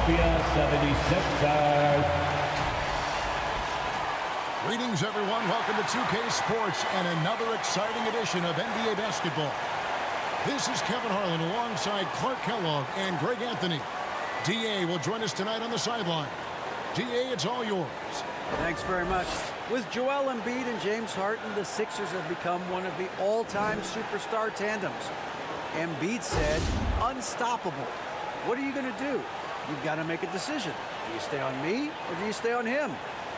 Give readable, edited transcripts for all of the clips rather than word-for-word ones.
Philadelphia 76ers. Greetings, everyone. Welcome to 2K Sports and another exciting edition of NBA basketball. This is Kevin Harlan alongside Clark Kellogg and Greg Anthony. DA will join us tonight on the sideline. DA, it's all yours. Thanks very much. With Joel Embiid and James Harden, the Sixers have become one of the all-time superstar tandems. Embiid said, unstoppable. What are you going to do? You've got to make a decision. Do you stay on me or do you stay on him?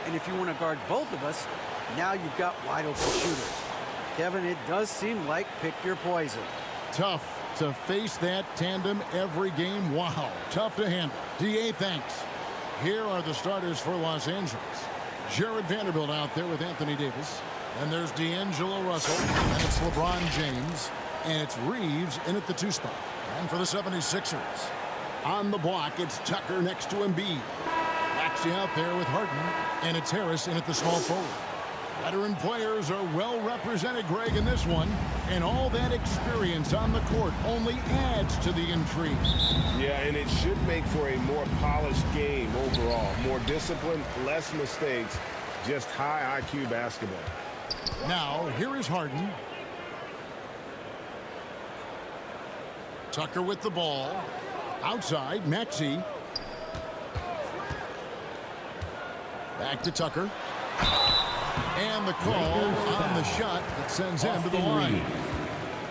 And if you want to guard both of us, now you've got wide-open shooters. Kevin, it does seem like pick your poison. Tough to face that tandem every game. Wow, tough to handle. DA, thanks. Here are the starters for Los Angeles. Jared Vanderbilt out there with Anthony Davis. And there's D'Angelo Russell. And it's LeBron James. And it's Reeves in at the 2 spot. And for the 76ers, on the block, it's Tucker next to Embiid. Maxey out there with Harden. And it's Harris in at the small forward. Veteran players are well represented, Greg, in this one. And all that experience on the court only adds to the intrigue. Yeah, and it should make for a more polished game overall. More discipline, less mistakes, just high IQ basketball. Now, here is Harden. Tucker with the ball. Outside, Maxey. Back to Tucker. And the call on the shot that sends him to the line.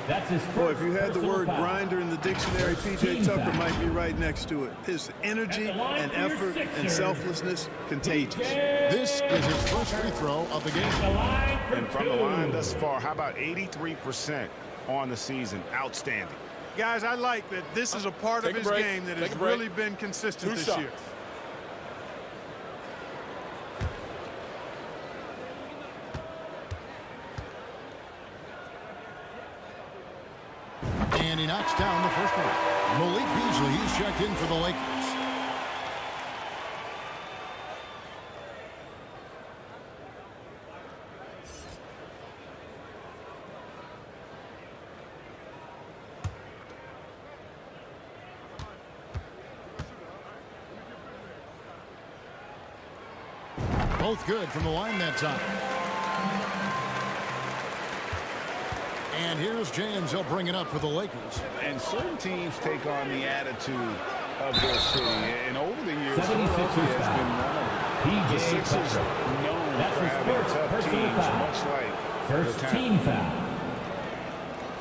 That's his first. Boy, if you had the word grinder in the dictionary, P.J. Tucker might be right next to it. His energy and effort and selflessness, contagious. This is his first free throw of the game. And from the line thus far, how about 83% on the season? Outstanding. Guys, I like that this is a part of his game that has really been consistent this year. And he knocks down the first one. Malik Beasley, he's checked in for the Lakers. Both good from the line that time. And here's James. He'll bring it up for the Lakers. And certain teams take on the attitude of their city. And over the years, Philadelphia has been one of them. The Sixers known for having tough teams, much like First team foul.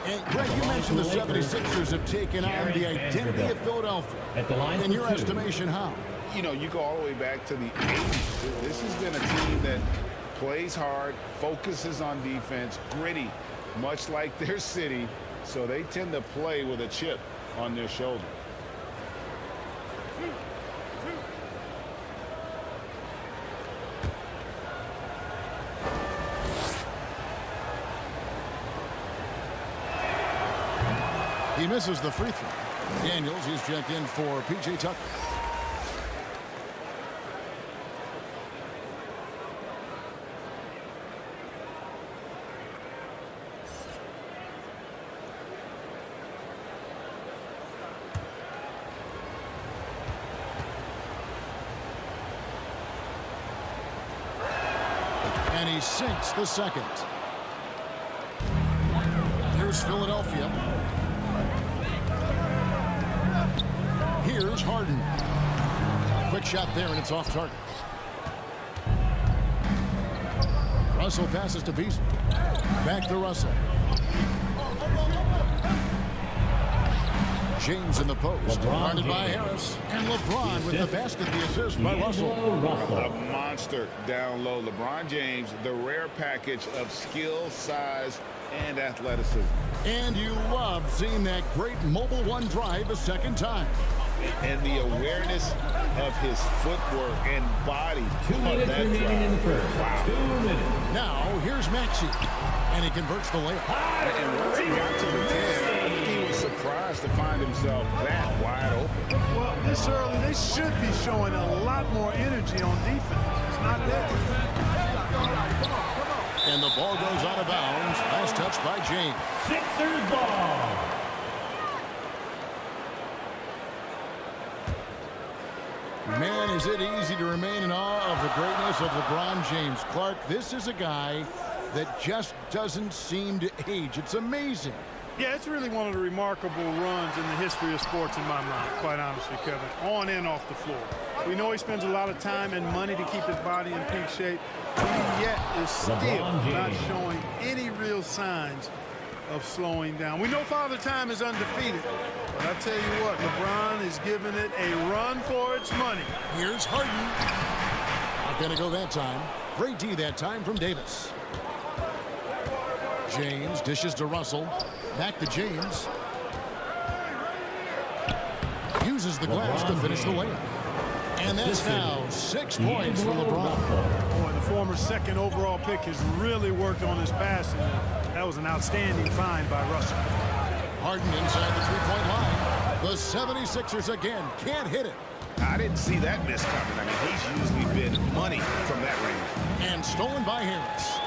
And Greg, you mentioned the 76ers have taken on the identity of Philadelphia. At the line in your for 2. estimation, how? You know, you go all the way back to the 80s. This has been a team that plays hard, focuses on defense, gritty, much like their city, so they tend to play with a chip on their shoulder. He misses the free throw. Daniels, he's checked in for P.J. Tucker. And he sinks the second. Here's Philadelphia. Here's Harden. A quick shot there, and it's off target. Russell passes to Beasley. Back to Russell. James in the post. Guarded by Harris. And LeBron with the basket, the assist by Russell. A monster down low. LeBron James, the rare package of skill, size, and athleticism. And you love seeing that great mobile one drive a second time. And the awareness of his footwork and body. 2 minutes remaining in the first. Wow. 2 minutes. Now, here's Maxey. And he converts the layup. And once he got to the 10, I think he was surprised to find himself that wide open. Well, this early, they should be showing a lot more energy on defense. It's not there. And the ball goes out of bounds. Last touch by James. Sixers ball. Man, is it easy to remain in awe of the greatness of LeBron James. Clark, this is a guy that just doesn't seem to age. It's amazing. Yeah, it's really one of the remarkable runs in the history of sports in my mind, quite honestly, Kevin, on and off the floor. We know he spends a lot of time and money to keep his body in peak shape, but he yet is still not showing any real signs of slowing down. We know Father Time is undefeated, but I tell you what, LeBron is giving it a run for its money. Here's Harden. Not going to go that time. Great D that time from Davis. James dishes to Russell. Back to James. Uses the glass to finish the layup. And that's now 6 points for LeBron. Boy, the former second overall pick has really worked on his passing. That was an outstanding find by Russell. Harden inside the three-point line. The 76ers again can't hit it. I didn't see that miss coming. I mean, he's usually been money from that range. And stolen by Harris.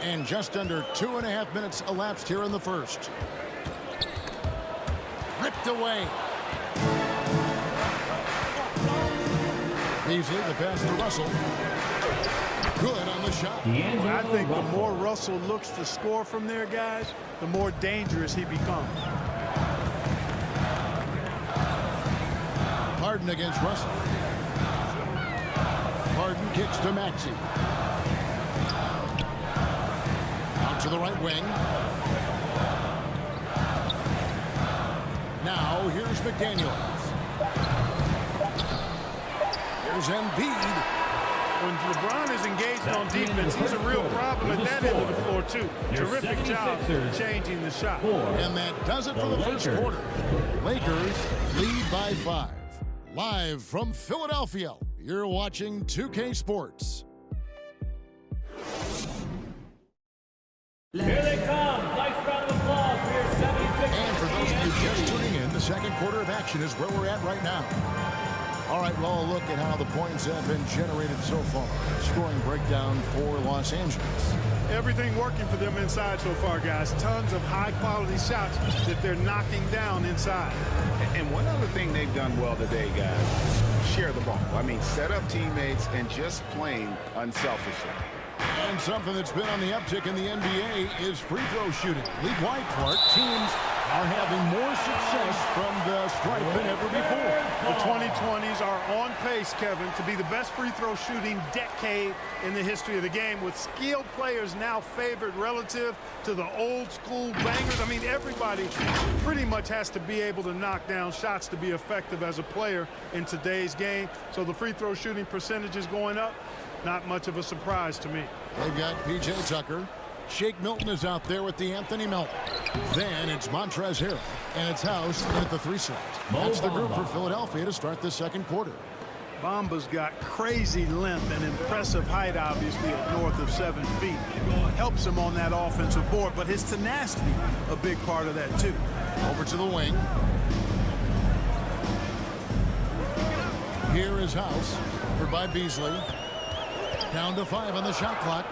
And just under 2.5 minutes elapsed here in the first. Ripped away. Beasley, the pass to Russell. Good on the shot. I think the more Russell looks to score from there, guys, the more dangerous he becomes. Harden against Russell. Harden kicks to Maxey. Out to the right wing. Now here's McDaniels. Here's Embiid. When LeBron is engaged on defense, he's a real problem at that end of the floor, too. Terrific job changing the shot. And that does it for the first quarter. Lakers lead by 5. Live from Philadelphia, you're watching 2K Sports. Here they come. Nice round of applause for your 76ers. And for those of you just tuning in, the second quarter of action is where we're at right now. All right, well, look at how the points have been generated so far. Scoring breakdown for Los Angeles. Everything working for them inside so far, guys. Tons of high-quality shots that they're knocking down inside. And one other thing they've done well today, guys, share the ball. I mean, set up teammates and just playing unselfishly. And something that's been on the uptick in the NBA is free throw shooting. League-wide, Clark, teams are having more success from the stripe than ever before. The 2020s are on pace, Kevin, to be the best free throw shooting decade in the history of the game, with skilled players now favored relative to the old school bangers. I mean, everybody pretty much has to be able to knock down shots to be effective as a player in today's game. So the free throw shooting percentage is going up. Not much of a surprise to me. They've got P.J. Tucker. Shake Milton is out there with the Anthony Melton. Then it's Montrezl Harrell, and it's House at the 3 slot. That's the group for Philadelphia to start the second quarter. Bamba's got crazy length and impressive height, obviously, at north of 7 feet. Helps him on that offensive board, but his tenacity, a big part of that, too. Over to the wing. Here is House, covered by Beasley. Down to 5 on the shot clock.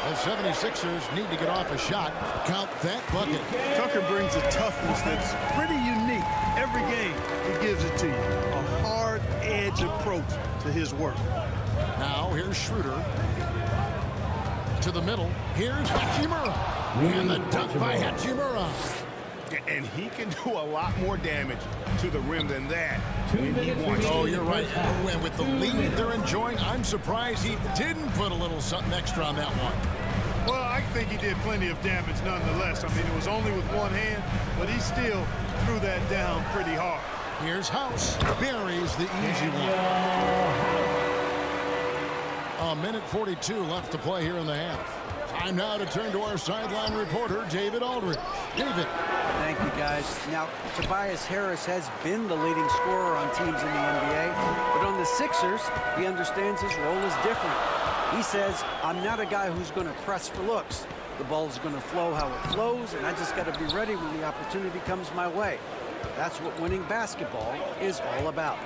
The 76ers need to get off a shot. Count that bucket. Tucker brings a toughness that's pretty unique. Every game, he gives it to you. A hard edge approach to his work. Now here's Schroeder. To the middle. Here's Hachimura. And the dunk by Hachimura. And he can do a lot more damage to the rim than that. Oh, you're right. And with the lead they're enjoying, I'm surprised he didn't put a little something extra on that one. Well, I think he did plenty of damage nonetheless. I mean, it was only with one hand, but he still threw that down pretty hard. Here's House. Buries the easy one. A minute 42 left to play here in the half. Time now to turn to our sideline reporter, David Aldridge. David. Thank you, guys. Now, Tobias Harris has been the leading scorer on teams in the NBA, but on the Sixers, he understands his role is different. He says, I'm not a guy who's going to press for looks. The ball is going to flow how it flows, and I just got to be ready when the opportunity comes my way. That's what winning basketball is all about.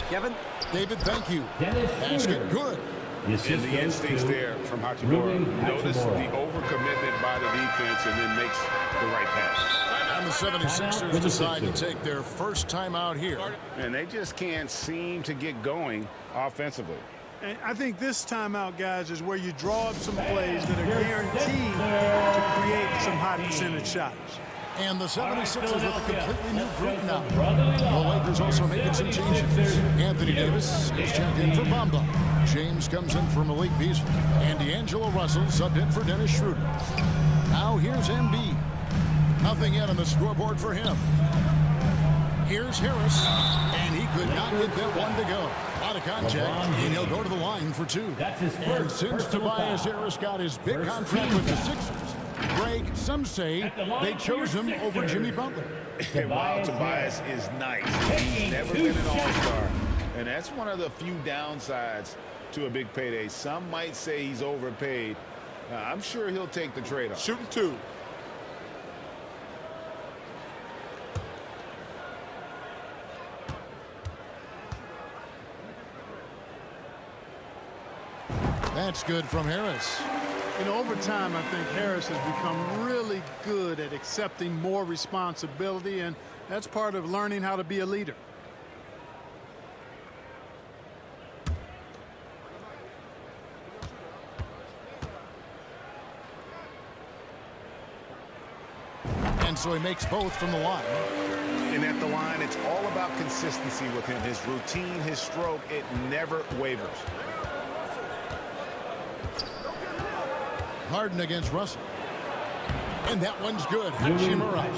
Kevin? David, thank you. Basket good. And the instincts there from Hachimura. Notice the overcommitment by the defense and then makes the right pass. And And the 76ers decide to take their first timeout here. And they just can't seem to get going offensively. And I think this timeout, guys, is where you draw up some plays that are guaranteed to create some high percentage shots. And the 76ers with a completely new group now. The Lakers also making some changes. Anthony Davis is checked in for Bamba. James comes in for Malik Beasley. And D'Angelo Russell subbed in for Dennis Schroeder. Now here's Embiid. Nothing yet on the scoreboard for him. Here's Harris. And he could not get that one to go. Out of contact, and he'll go to the line for two. And since Tobias Harris got his big contract with the Sixers, Greg, some say they chose him over Jimmy Butler. Wow, Tobias is nice. He's never been an all-star. And that's one of the few downsides to a big payday. Some might say he's overpaid. I'm sure he'll take the trade-off. Shooting two. That's good from Harris. You know, over time, I think Harris has become really good at accepting more responsibility, and that's part of learning how to be a leader. And so he makes both from the line. And at the line, it's all about consistency with him. His routine, his stroke, it never wavers. Harden against Russell. And that one's good. Hachimura's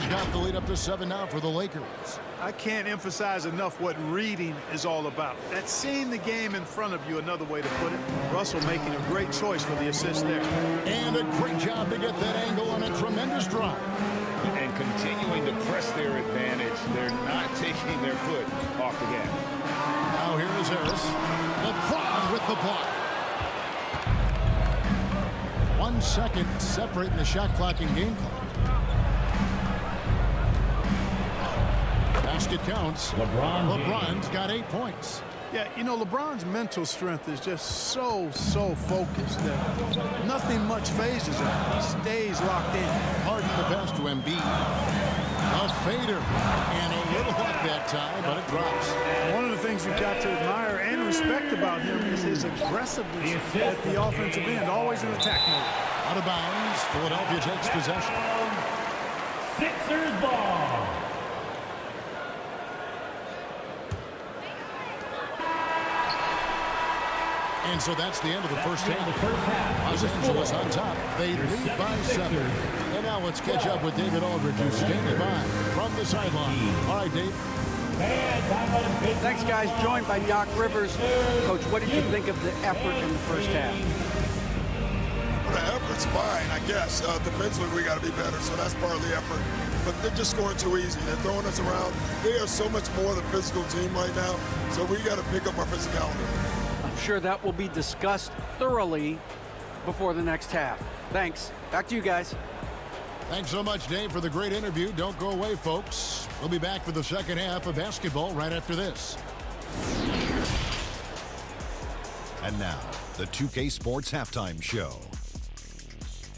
got the lead up to 7 now for the Lakers. I can't emphasize enough what reading is all about. That's seeing the game in front of you, another way to put it. Russell making a great choice for the assist there. And a great job to get that angle on a tremendous drive. And continuing to press their advantage. They're not taking their foot off the gas. Now here is Harris. LeBron with the block. 1 second separating the shot clock and game clock. Basket counts. LeBron's got 8 points. Yeah, you know, LeBron's mental strength is just so focused that nothing much phases him. He stays locked in. Harden the pass to Embiid. A fader. And a little luck that time, but it drops. One of the things you've got to admire and respect about him is his aggressiveness at the offensive end, always in attack mode. Out of bounds, Philadelphia takes possession. Sixers ball. And so that's the end of the first half. Los Angeles on top. They lead by 7. And now let's catch up with David Aldridge, who's standing by from the sideline. All right, Dave. Thanks, guys. Joined by Doc Rivers. Coach, what did you think of the effort in the first half? Well, the effort's fine, I guess. Defensively, we got to be better, so that's part of the effort. But they're just scoring too easy. They're throwing us around. They are so much more the physical team right now, so we got to pick up our physicality. I'm sure that will be discussed thoroughly before the next half. Thanks. Back to you guys. Thanks so much, Dave, for the great interview. Don't go away, folks. We'll be back for the second half of basketball right after this. And now, the 2K Sports Halftime Show.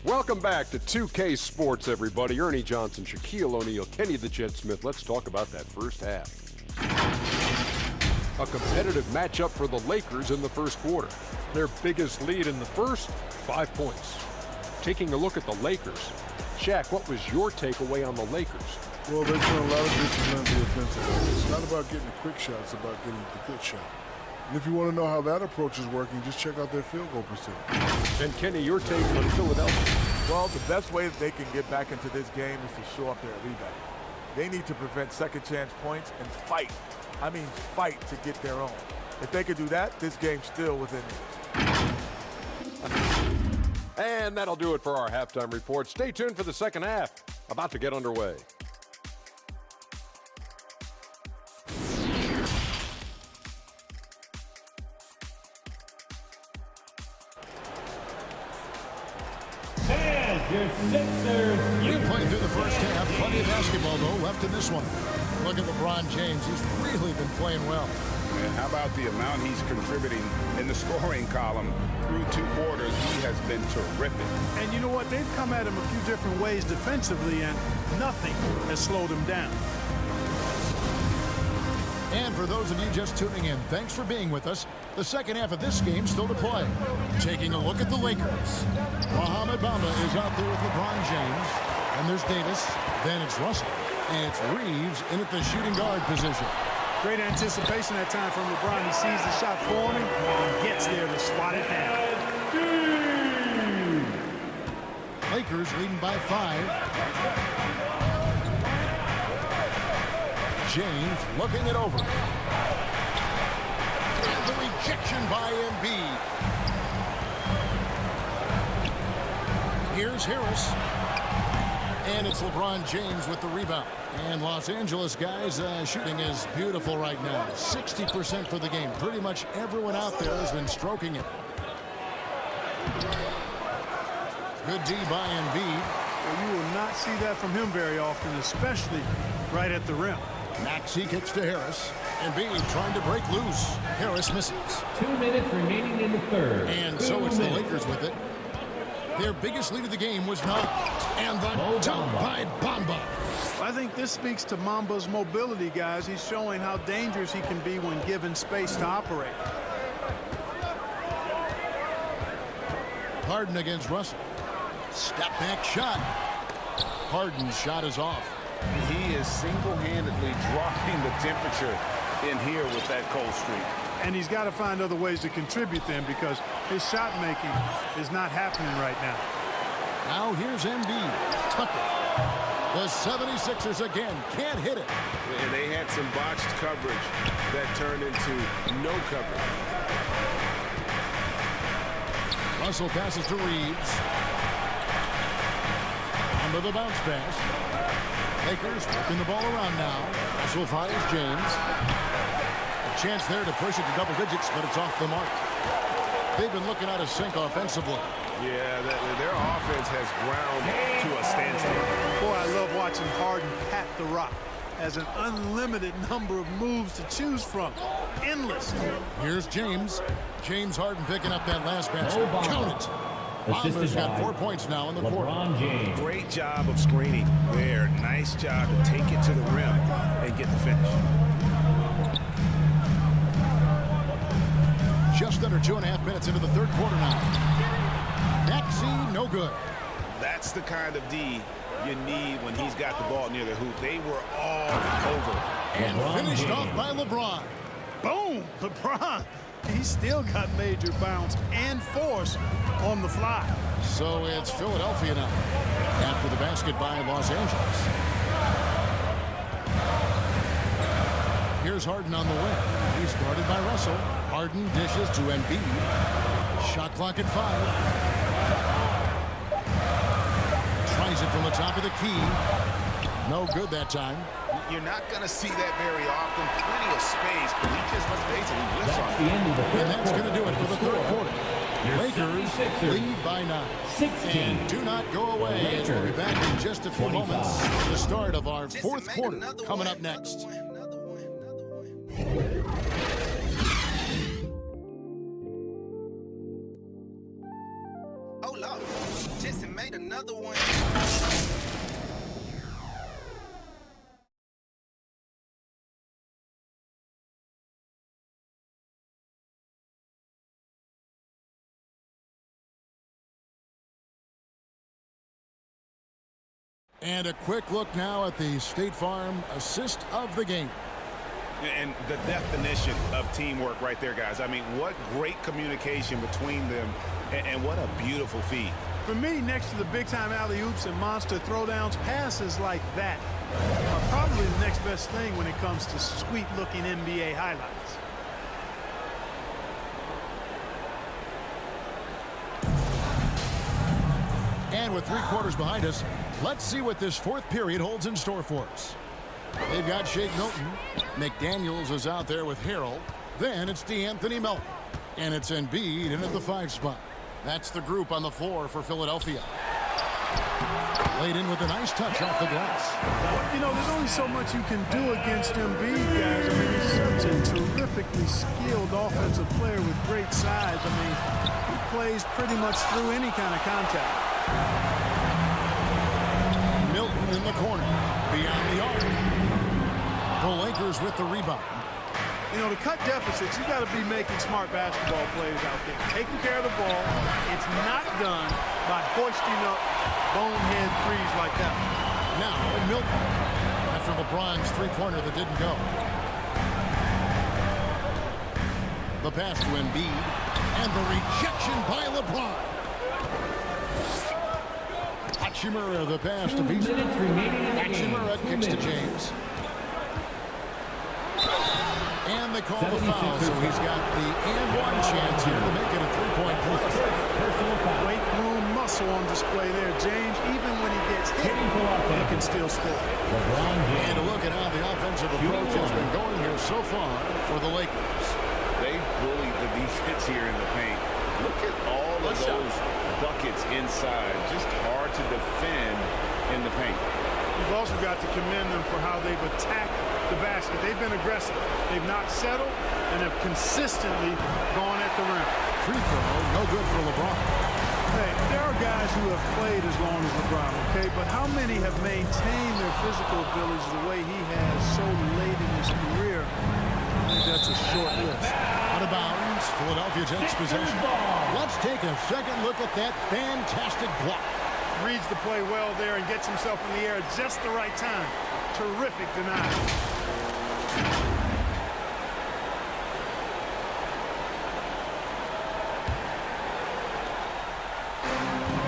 Welcome back to 2K Sports, everybody. Ernie Johnson, Shaquille O'Neal, Kenny the Jet Smith. Let's talk about that first half. A competitive matchup for the Lakers in the first quarter. Their biggest lead in the first, 5 points. Taking a look at the Lakers. Shaq, what was your takeaway on the Lakers? Well, they're doing a lot of discipline on the offensive end. It's not about getting the quick shot, it's about getting the good shot. And if you want to know how that approach is working, just check out their field goal percentage. And Kenny, your take on Philadelphia? Well, the best way that they can get back into this game is to show up their rebound. They need to prevent second chance points and fight. I mean, fight to get their own. If they could do that, this game's still within reach. And that'll do it for our halftime report. Stay tuned for the second half. About to get underway. And your Sixers We're playing through the first half. Plenty of basketball, though, left in this one. Look at LeBron James. He's really been playing well. And how about the amount he's contributing in the scoring column through 2 quarters? He has been terrific. And you know what? They've come at him a few different ways defensively, and nothing has slowed him down. And for those of you just tuning in, thanks for being with us. The second half of this game still to play. Taking a look at the Lakers. Mohamed Bamba is out there with LeBron James. And there's Davis. Then it's Russell. And it's Reeves in at the shooting guard position. Great anticipation that time from LeBron. He sees the shot forming and gets there to swat it down. Lakers leading by 5. James looking it over. And the rejection by Embiid. Here's Harris. And it's LeBron James with the rebound. And Los Angeles guys shooting is beautiful right now. 60% for the game. Pretty much everyone out there has been stroking it. Good D by Embiid. Well, you will not see that from him very often, especially right at the rim. Maxey kicks to Harris. Embiid trying to break loose. Harris misses. 2 minutes remaining in the third. And so it's the Lakers with it. Their biggest lead of the game was not. And the dunk by Bamba. I think this speaks to Mamba's mobility, guys. He's showing how dangerous he can be when given space to operate. Harden against Russell. Step back shot. Harden's shot is off. He is single-handedly dropping the temperature in here with that cold streak. And he's got to find other ways to contribute then, because his shot making is not happening right now. Now here's Embiid. Tucker. The 76ers again can't hit it. And they had some botched coverage that turned into no coverage. Russell passes to Reeves. Under the bounce pass. Lakers working the ball around now. Russell fires James. A chance there to push it to double digits, but it's off the mark. They've been looking out of sync offensively. Yeah, their offense has ground to a standstill. Boy, I love watching Harden pat the rock. Has an unlimited number of moves to choose from. Endless. Here's James. James Harden picking up that last basket. Count it. Bamba's got 4 points now in the quarter. James. Great job of screening there. Nice job to take it to the rim and get the finish. Just under 2.5 minutes into the third quarter now. Maxey, no good. That's the kind of D you need when he's got the ball near the hoop. They were all over. And finished off by LeBron. Boom! LeBron. He's still got major bounce and force on the fly. So it's Philadelphia now after the basket by Los Angeles. Here's Harden on the wing. He's guarded by Russell. Harden dishes to Embiid. Shot clock at 5. Tries it from the top of the key. No good that time. You're not going to see that very often. Plenty of space, but he just, let's face it, he whiffs on The end of the And third that's going to do it for the third quarter. Your Lakers 76ers. lead by 9. 16. And do not go away. As we'll be back in just a few 25. moments. The start of our fourth quarter coming up next. Oh, Lord. Jesse made another one. And a quick look now at the State Farm assist of the game. And the definition of teamwork right there, guys. I mean, what great communication between them, and what a beautiful feed. For me, next to the big-time alley-oops and monster throwdowns, passes like that are probably the next best thing when it comes to sweet-looking NBA highlights. And with 3 quarters behind us, let's see what this fourth period holds in store for us. They've got Shake Milton. McDaniels is out there with Harrell. Then it's DeAnthony Melton. And it's Embiid in at the 5 spot. That's the group on the floor for Philadelphia. Laid in with a nice touch off the glass. You know, there's only so much you can do against Embiid, guys. I mean, he's such a terrifically skilled offensive player with great size. I mean, he plays pretty much through any kind of contact. Milton in the corner, beyond the arc. The Lakers with the rebound. You know, to cut deficits, you got to be making smart basketball plays out there. Taking care of the ball. It's not done by hoisting up bonehead threes like that. Now, Milton, after LeBron's three-pointer that didn't go. The pass to Embiid, and the rejection by LeBron. Hachimura, the pass to Beasley. Hachimura kicks to James. And they call the foul, so he's got the and-one chance here to make it a three-point play. Weight room muscle on display there, James. Even when he gets hit, he can still score. And a look at how the offensive approach has been going here so far for the Lakers. They bullied the defense here in the paint. Look at all of those buckets inside. Just hard to defend in the paint. You've also got to commend them for how they've attacked the basket. They've been aggressive. They've not settled and have consistently gone at the rim. Free throw, no good for LeBron. Hey, there are guys who have played as long as LeBron, okay? But how many have maintained their physical abilities the way he has so late in his career? I think that's a short list. Out of bounds, Philadelphia takes possession. Let's take a second look at that fantastic block. Reads the play well there and gets himself in the air at just the right time. Terrific denial.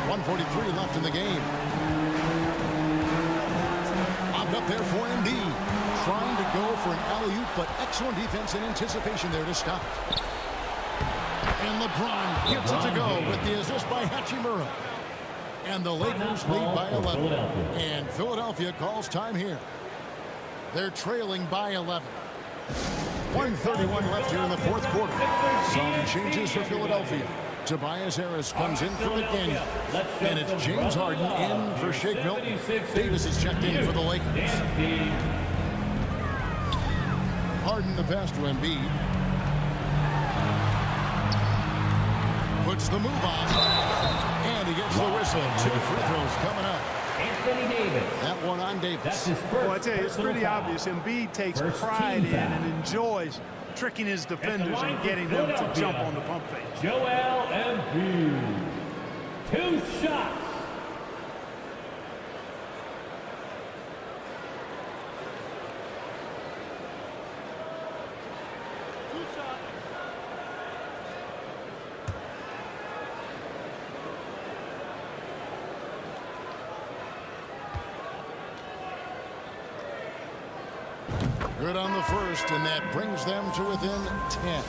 .143 left in the game. Popped up there for Embiid. Trying to go for an alley-oop, but excellent defense and anticipation there to stop it. And LeBron gets it to go with the assist by Hachimura. And the Lakers lead by 11. And Philadelphia calls time here. They're trailing by 11. 1:31 left here in the fourth quarter. Some changes for Philadelphia. Tobias Harris comes in for McDaniel. And it's James Harden in for Shake Milton. Davis is checked in for the Lakers. Harden the pass to Embiid. Puts the move on. And he gets the whistle. 2 free throws coming up. Anthony Davis. That one on Davis. That's his first. Well, I tell you, it's pretty obvious. Embiid takes pride in and enjoys tricking his defenders and getting them to jump on the pump fake. Joel Embiid. 2 shots. Good on the first, and that brings them to within 10.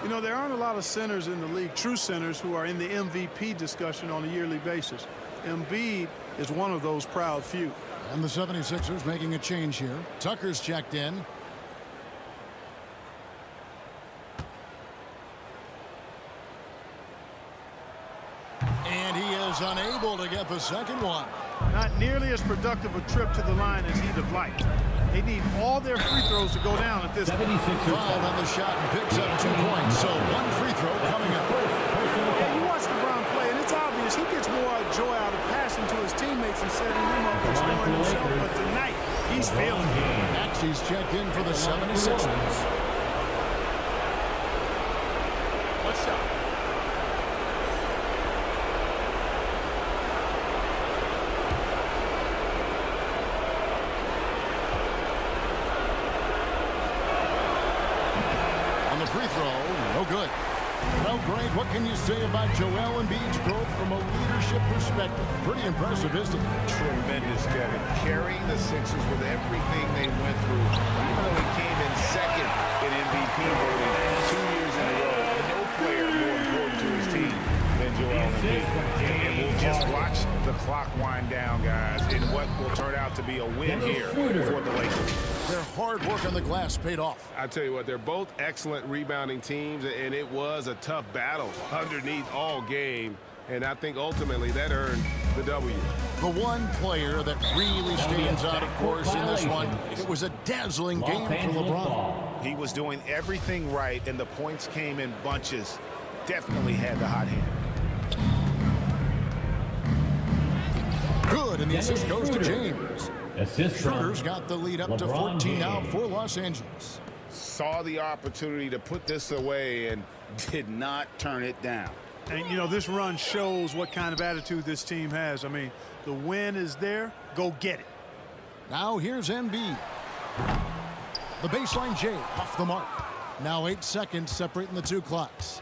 You know, there aren't a lot of centers in the league, true centers, who are in the MVP discussion on a yearly basis. Embiid is one of those proud few. And the 76ers making a change here. Tucker's checked in. And he is unable to get the second one. Not nearly as productive a trip to the line as he'd have liked. They need all their free throws to go down at this point. 5 on the shot and picks up 2 points. So 1 free throw coming up. Yeah, you watch LeBron play, and it's obvious he gets more joy out of passing to his teammates and setting them up and scoring himself. But tonight, he's feeling it. Maxey's checked in for the 76ers. What's up? Free throw, no good. Well, Greg, what can you say about Joel Embiid's growth from a leadership perspective? Pretty impressive, isn't it? Tremendous, Kevin. Carrying the Sixers with everything they went through. Even though he came in second in MVP voting 2 years in a row, no player more important to his team than Joel Embiid. And we'll just watch the clock wind down, guys, in what will turn out to be a win here for the Lakers. Their hard work on the glass paid off. I tell you what, they're both excellent rebounding teams, and it was a tough battle underneath all game, and I think ultimately that earned the W. The one player that really stands out, of course, in this one, it was a dazzling game for LeBron. He was doing everything right, and the points came in bunches. Definitely had the hot hand. Good, and the assist goes to James. Assist Schroeder's got the lead up to 14 now for Los Angeles. Saw the opportunity to put this away and did not turn it down. And, you know, this run shows what kind of attitude this team has. I mean, the win is there. Go get it. Now here's Embiid. The baseline J off the mark. Now 8 seconds separating the two clocks.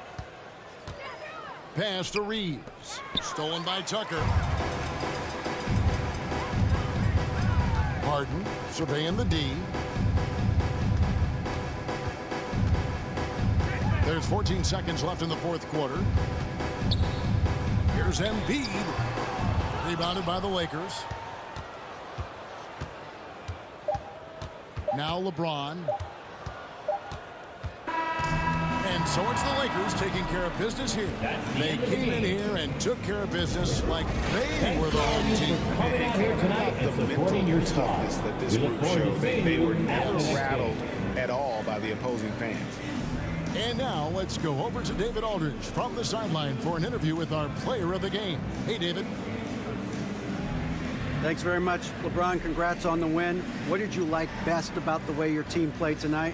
Pass to Reeves. Stolen by Tucker. Harden surveying the D. There's 14 seconds left in the fourth quarter. Here's Embiid. Rebounded by the Lakers. Now LeBron. And so it's the Lakers taking care of business here. They came in here and took care of business like they were the home team. Coming out here tonight and supporting your Toughness squad. that this We look group forward to showed. seeing They you were after never this game. rattled at all by the opposing fans. And now let's go over to David Aldridge from the sideline for an interview with our player of the game. Hey, David. Thanks very much, LeBron. Congrats on the win. What did you like best about the way your team played tonight?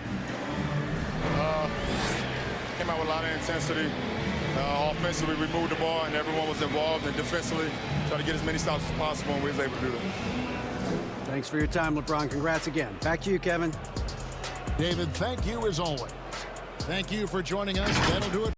Came out with a lot of intensity. Offensively, we moved the ball, and everyone was involved. And defensively, try to get as many stops as possible, and we was able to do that. Thanks for your time, LeBron. Congrats again. Back to you, Kevin. David, thank you as always. Thank you for joining us. That'll do it.